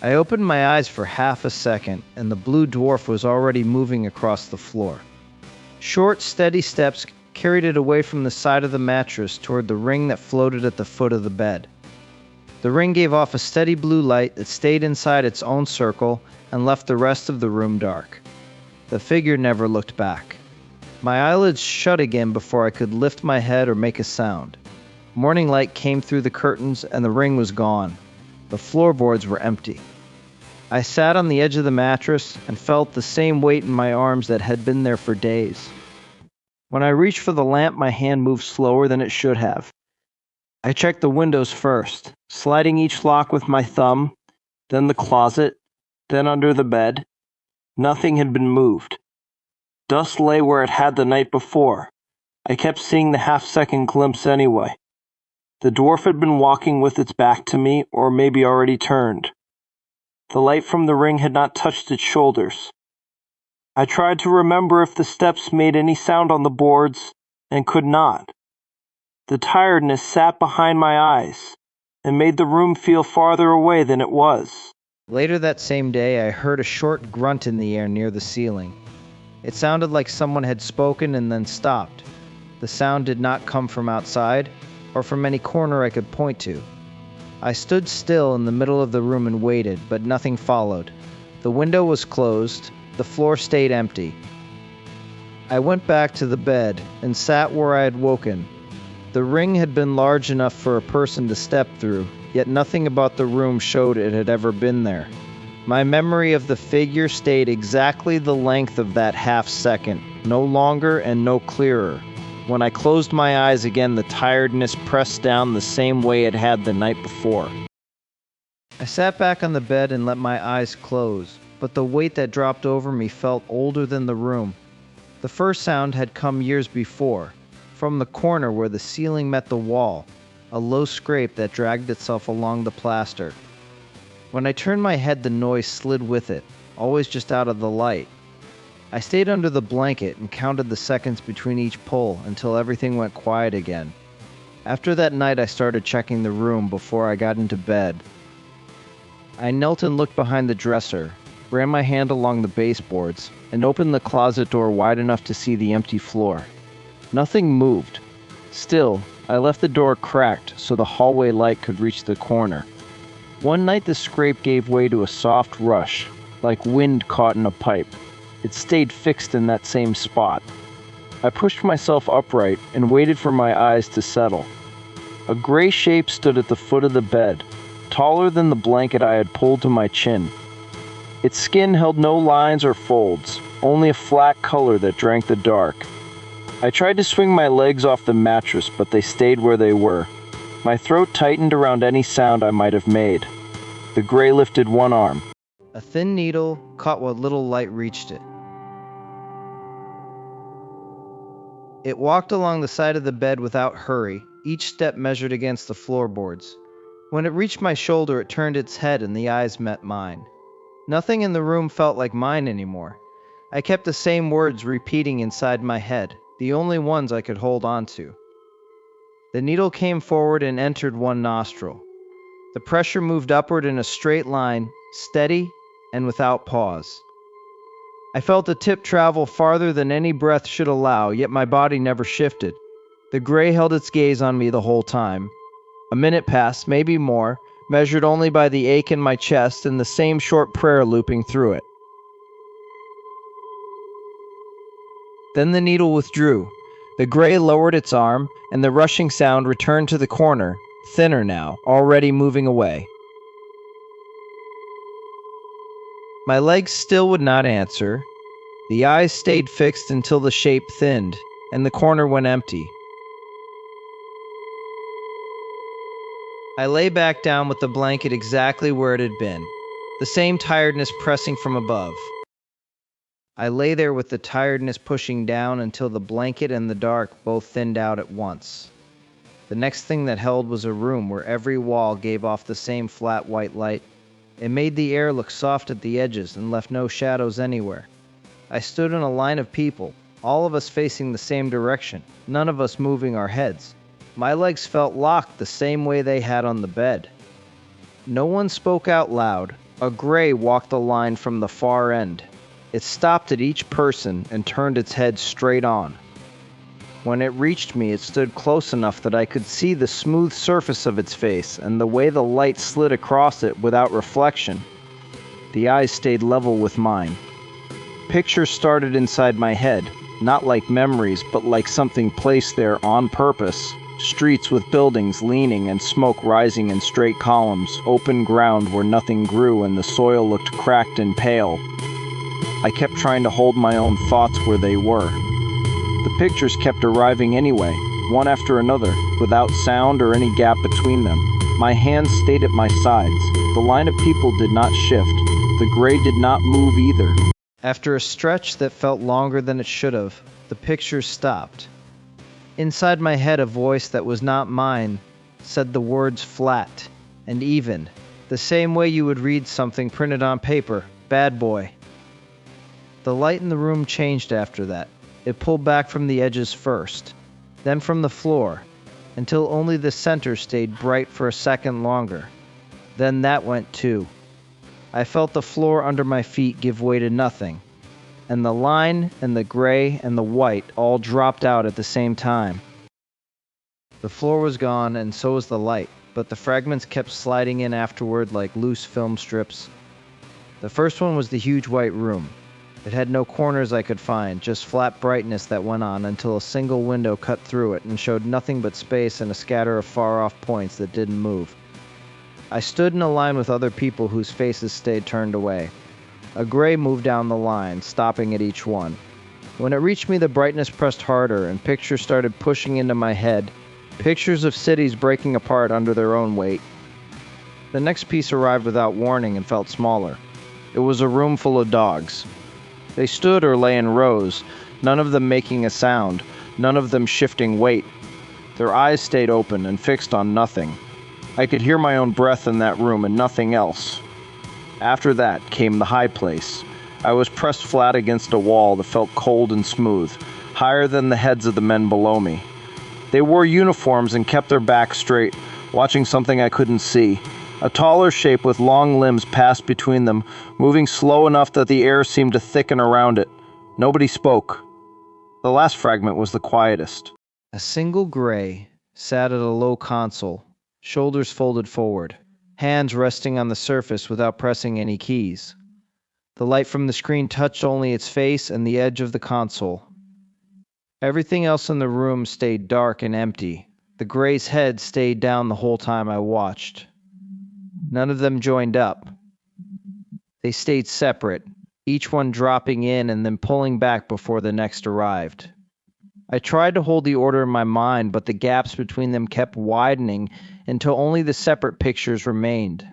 I opened my eyes for half a second, and the blue dwarf was already moving across the floor. Short, steady steps carried it away from the side of the mattress toward the ring that floated at the foot of the bed. The ring gave off a steady blue light that stayed inside its own circle and left the rest of the room dark. The figure never looked back. My eyelids shut again before I could lift my head or make a sound. Morning light came through the curtains and the ring was gone. The floorboards were empty. I sat on the edge of the mattress and felt the same weight in my arms that had been there for days. When I reached for the lamp, my hand moved slower than it should have. I checked the windows first, sliding each lock with my thumb, then the closet, then under the bed. Nothing had been moved. Dust lay where it had the night before. I kept seeing the half-second glimpse anyway. The dwarf had been walking with its back to me, or maybe already turned. The light from the ring had not touched its shoulders. I tried to remember if the steps made any sound on the boards, and could not. The tiredness sat behind my eyes, and made the room feel farther away than it was. Later that same day, I heard a short grunt in the air near the ceiling. It sounded like someone had spoken and then stopped. The sound did not come from outside, or from any corner I could point to. I stood still in the middle of the room and waited, but nothing followed. The window was closed. The floor stayed empty. I went back to the bed and sat where I had woken. The ring had been large enough for a person to step through, yet nothing about the room showed it had ever been there. My memory of the figure stayed exactly the length of that half second, no longer and no clearer. When I closed my eyes again, the tiredness pressed down the same way it had the night before. I sat back on the bed and let my eyes close, but the weight that dropped over me felt older than the room. The first sound had come years before, from the corner where the ceiling met the wall, a low scrape that dragged itself along the plaster. When I turned my head, the noise slid with it, always just out of the light. I stayed under the blanket and counted the seconds between each pull until everything went quiet again. After that night, I started checking the room before I got into bed. I knelt and looked behind the dresser, ran my hand along the baseboards, and opened the closet door wide enough to see the empty floor. Nothing moved. Still, I left the door cracked so the hallway light could reach the corner. One night the scrape gave way to a soft rush, like wind caught in a pipe. It stayed fixed in that same spot. I pushed myself upright and waited for my eyes to settle. A gray shape stood at the foot of the bed, taller than the blanket I had pulled to my chin. Its skin held no lines or folds, only a flat color that drank the dark. I tried to swing my legs off the mattress, but they stayed where they were. My throat tightened around any sound I might have made. The gray lifted one arm. A thin needle caught what little light reached it. It walked along the side of the bed without hurry, each step measured against the floorboards. When it reached my shoulder, it turned its head and the eyes met mine. Nothing in the room felt like mine anymore. I kept the same words repeating inside my head, the only ones I could hold on to. The needle came forward and entered one nostril. The pressure moved upward in a straight line, steady and without pause. I felt the tip travel farther than any breath should allow, yet my body never shifted. The gray held its gaze on me the whole time. A minute passed, maybe more, measured only by the ache in my chest and the same short prayer looping through it. Then the needle withdrew. The gray lowered its arm, and the rushing sound returned to the corner, thinner now, already moving away. My legs still would not answer. The eyes stayed fixed until the shape thinned, and the corner went empty. I lay back down with the blanket exactly where it had been, the same tiredness pressing from above. I lay there with the tiredness pushing down until the blanket and the dark both thinned out at once. The next thing that held was a room where every wall gave off the same flat white light. It made the air look soft at the edges and left no shadows anywhere. I stood in a line of people, all of us facing the same direction, none of us moving our heads. My legs felt locked the same way they had on the bed. No one spoke out loud, A gray walked the line from the far end. It stopped at each person and turned its head straight on. When it reached me, it stood close enough that I could see the smooth surface of its face and the way the light slid across it without reflection. The eyes stayed level with mine. Pictures started inside my head, not like memories, but like something placed there on purpose. Streets with buildings leaning and smoke rising in straight columns, open ground where nothing grew and the soil looked cracked and pale. I kept trying to hold my own thoughts where they were. The pictures kept arriving anyway, one after another, without sound or any gap between them. My hands stayed at my sides. The line of people did not shift. The gray did not move either. After a stretch that felt longer than it should have, the pictures stopped. Inside my head, a voice that was not mine said the words flat and even, the same way you would read something printed on paper, "Bad boy." The light in the room changed after that. It pulled back from the edges first, then from the floor, until only the center stayed bright for a second longer. Then that went too. I felt the floor under my feet give way to nothing, and the line and the gray and the white all dropped out at the same time. The floor was gone, and so was the light, but the fragments kept sliding in afterward like loose film strips. The first one was the huge white room. It had no corners I could find, just flat brightness that went on until a single window cut through it and showed nothing but space and a scatter of far-off points that didn't move. I stood in a line with other people whose faces stayed turned away. A gray moved down the line, stopping at each one. When it reached me, the brightness pressed harder, and pictures started pushing into my head, pictures of cities breaking apart under their own weight. The next piece arrived without warning and felt smaller. It was a room full of dogs. They stood or lay in rows, none of them making a sound, none of them shifting weight. Their eyes stayed open and fixed on nothing. I could hear my own breath in that room and nothing else. After that came the high place. I was pressed flat against a wall that felt cold and smooth, higher than the heads of the men below me. They wore uniforms and kept their backs straight, watching something I couldn't see. A taller shape with long limbs passed between them, moving slow enough that the air seemed to thicken around it. Nobody spoke. The last fragment was the quietest. A single gray sat at a low console, shoulders folded forward, hands resting on the surface without pressing any keys. The light from the screen touched only its face and the edge of the console. Everything else in the room stayed dark and empty. The gray's head stayed down the whole time I watched. None of them joined up. They stayed separate, each one dropping in and then pulling back before the next arrived. I tried to hold the order in my mind, but the gaps between them kept widening until only the separate pictures remained.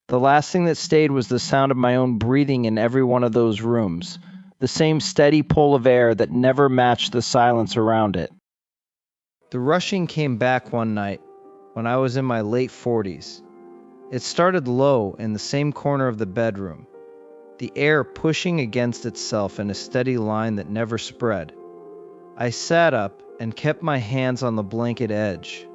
The last thing that stayed was the sound of my own breathing in every one of those rooms, the same steady pull of air that never matched the silence around it. The rushing came back one night when I was in my late 40s. It started low in the same corner of the bedroom, the air pushing against itself in a steady line that never spread. I sat up and kept my hands on the blanket edge.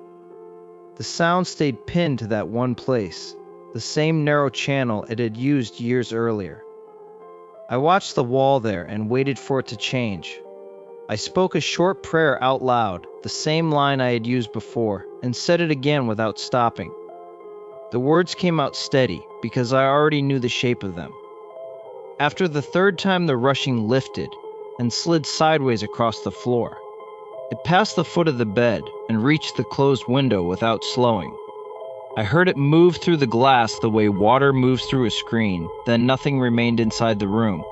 The sound stayed pinned to that one place, the same narrow channel it had used years earlier. I watched the wall there and waited for it to change. I spoke a short prayer out loud, the same line I had used before, and said it again without stopping. The words came out steady because I already knew the shape of them. After the third time, the rushing lifted and slid sideways across the floor. It passed the foot of the bed and reached the closed window without slowing. I heard it move through the glass the way water moves through a screen, then nothing remained inside the room.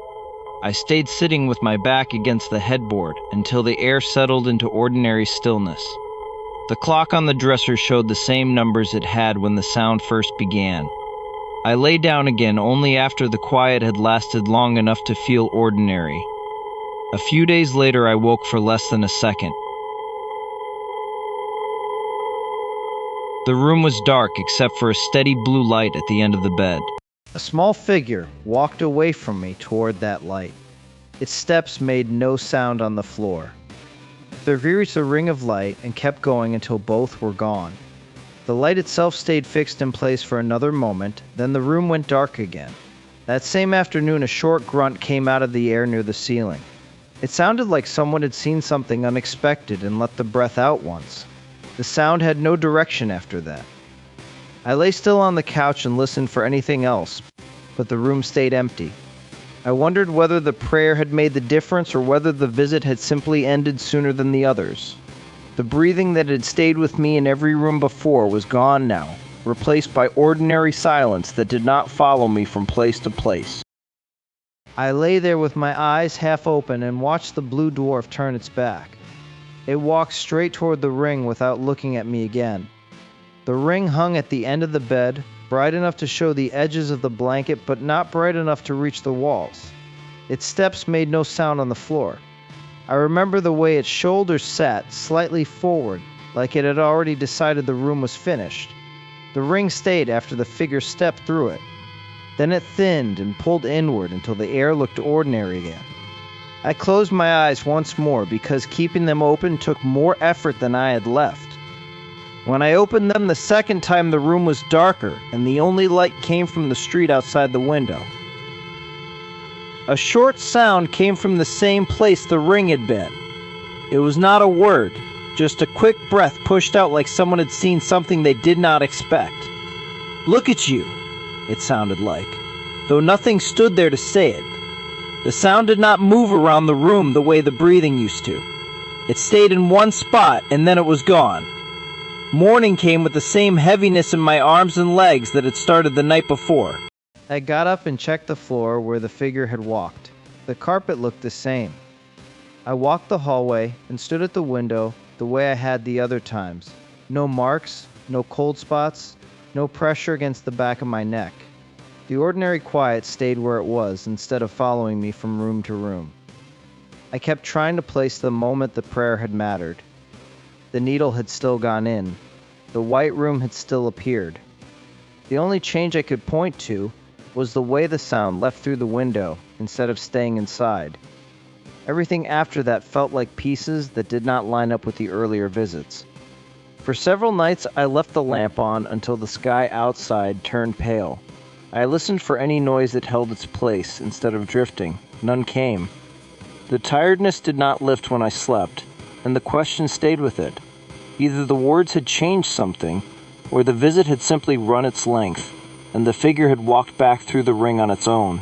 I stayed sitting with my back against the headboard until the air settled into ordinary stillness. The clock on the dresser showed the same numbers it had when the sound first began. I lay down again only after the quiet had lasted long enough to feel ordinary. A few days later, I woke for less than a second. The room was dark except for a steady blue light at the end of the bed. A small figure walked away from me toward that light. Its steps made no sound on the floor. They reached a ring of light and kept going until both were gone. The light itself stayed fixed in place for another moment, then the room went dark again. That same afternoon, a short grunt came out of the air near the ceiling. It sounded like someone had seen something unexpected and let the breath out once. The sound had no direction after that. I lay still on the couch and listened for anything else, but the room stayed empty. I wondered whether the prayer had made the difference or whether the visit had simply ended sooner than the others. The breathing that had stayed with me in every room before was gone now, replaced by ordinary silence that did not follow me from place to place. I lay there with my eyes half open and watched the blue dwarf turn its back. It walked straight toward the ring without looking at me again. The ring hung at the end of the bed, bright enough to show the edges of the blanket but not bright enough to reach the walls. Its steps made no sound on the floor. I remember the way its shoulders sat slightly forward, like it had already decided the room was finished. The ring stayed after the figure stepped through it. Then it thinned and pulled inward until the air looked ordinary again. I closed my eyes once more because keeping them open took more effort than I had left. When I opened them the second time, the room was darker, and the only light came from the street outside the window. A short sound came from the same place the ring had been. It was not a word, just a quick breath pushed out like someone had seen something they did not expect. "Look at you," it sounded like, though nothing stood there to say it. The sound did not move around the room the way the breathing used to. It stayed in one spot, and then it was gone. Morning came with the same heaviness in my arms and legs that had started the night before. I got up and checked the floor where the figure had walked. The carpet looked the same. I walked the hallway and stood at the window the way I had the other times. No marks, no cold spots, no pressure against the back of my neck. The ordinary quiet stayed where it was instead of following me from room to room. I kept trying to place the moment the prayer had mattered. The needle had still gone in. The white room had still appeared. The only change I could point to was the way the sound left through the window instead of staying inside. Everything after that felt like pieces that did not line up with the earlier visits. For several nights I left the lamp on until the sky outside turned pale. I listened for any noise that held its place instead of drifting. None came. The tiredness did not lift when I slept, and the question stayed with it. Either the words had changed something, or the visit had simply run its length, and the figure had walked back through the ring on its own.